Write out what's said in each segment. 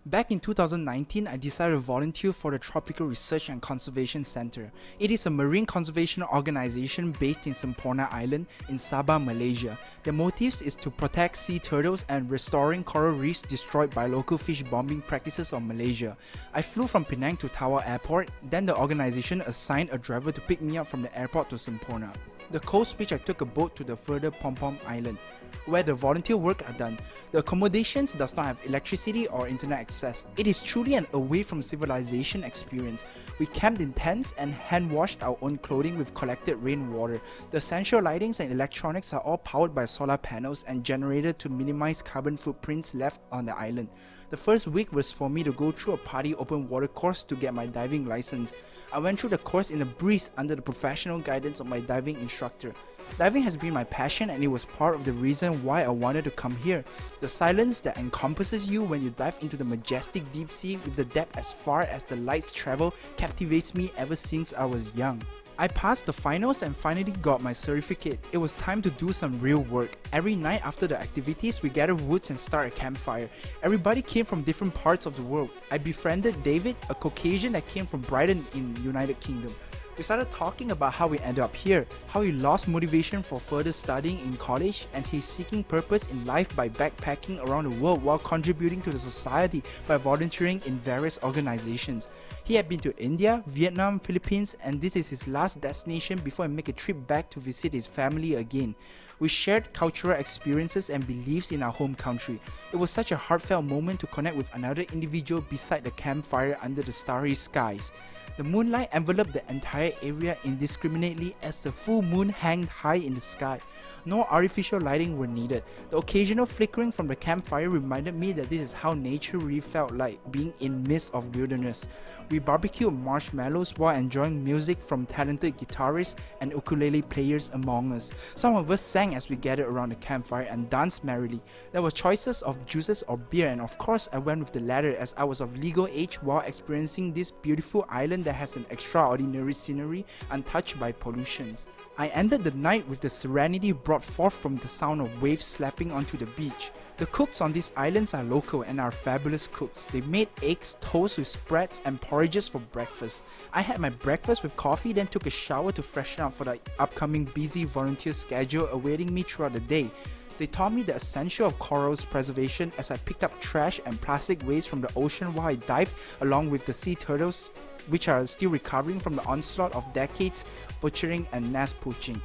Back in 2019, I decided to volunteer for the Tropical Research and Conservation Center. It is a marine conservation organization based in Semporna Island in Sabah, Malaysia. Their motives is to protect sea turtles and restoring coral reefs destroyed by local fish bombing practices of Malaysia. I flew from Penang to Tawau Airport, then the organization assigned a driver to pick me up from the airport to Semporna. The coast which I took a boat to the further Pom Island, where the volunteer work are done. The accommodations does not have electricity or internet access. It is truly an away from civilization experience. We camped in tents and hand washed our own clothing with collected rainwater. The essential lightings and electronics are all powered by solar panels and generated to minimize carbon footprints left on the island. The first week was for me to go through a party open water course to get my diving license. I went through the course in a breeze under the professional guidance of my diving instructor. Diving has been my passion and it was part of the reason why I wanted to come here. The silence that encompasses you when you dive into the majestic deep sea with the depth as far as the lights travel captivates me ever since I was young. I passed the finals and finally got my certificate. It was time to do some real work. Every night after the activities, we gathered woods and started a campfire. Everybody came from different parts of the world. I befriended David, a Caucasian that came from Brighton in United Kingdom. We started talking about how we ended up here, how he lost motivation for further studying in college, and he's seeking purpose in life by backpacking around the world while contributing to the society by volunteering in various organizations. He had been to India, Vietnam, Philippines, and this is his last destination before he make a trip back to visit his family again. We shared cultural experiences and beliefs in our home country. It was such a heartfelt moment to connect with another individual beside the campfire under the starry skies. The moonlight enveloped the entire area indiscriminately as the full moon hung high in the sky. No artificial lighting were needed. The occasional flickering from the campfire reminded me that this is how nature really felt like, being in midst of wilderness. We barbecued marshmallows while enjoying music from talented guitarists and ukulele players among us. Some of us sang as we gathered around the campfire and danced merrily. There were choices of juices or beer, and of course I went with the latter as I was of legal age while experiencing this beautiful island that has an extraordinary scenery untouched by pollutions. I ended the night with the serenity brought forth from the sound of waves slapping onto the beach. The cooks on these islands are local and are fabulous cooks. They made eggs, toast with spreads and porridges for breakfast. I had my breakfast with coffee, then took a shower to freshen up for the upcoming busy volunteer schedule awaiting me throughout the day. They taught me the essential of corals preservation as I picked up trash and plastic waste from the ocean while I dived along with the sea turtles, which are still recovering from the onslaught of decades butchering and nest poaching.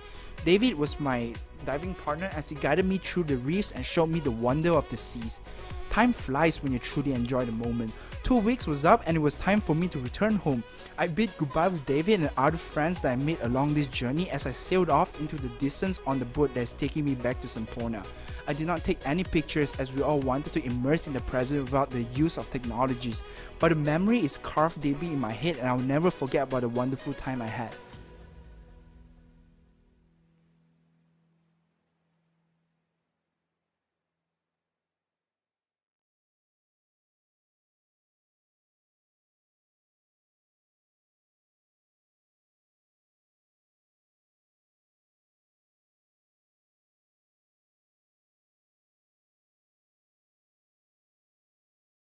David was my diving partner as he guided me through the reefs and showed me the wonder of the seas. Time flies when you truly enjoy the moment. 2 weeks was up and it was time for me to return home. I bid goodbye with David and other friends that I made along this journey as I sailed off into the distance on the boat that is taking me back to Semporna. I did not take any pictures as we all wanted to immerse in the present without the use of technologies, but the memory is carved deeply in my head and I'll never forget about the wonderful time I had.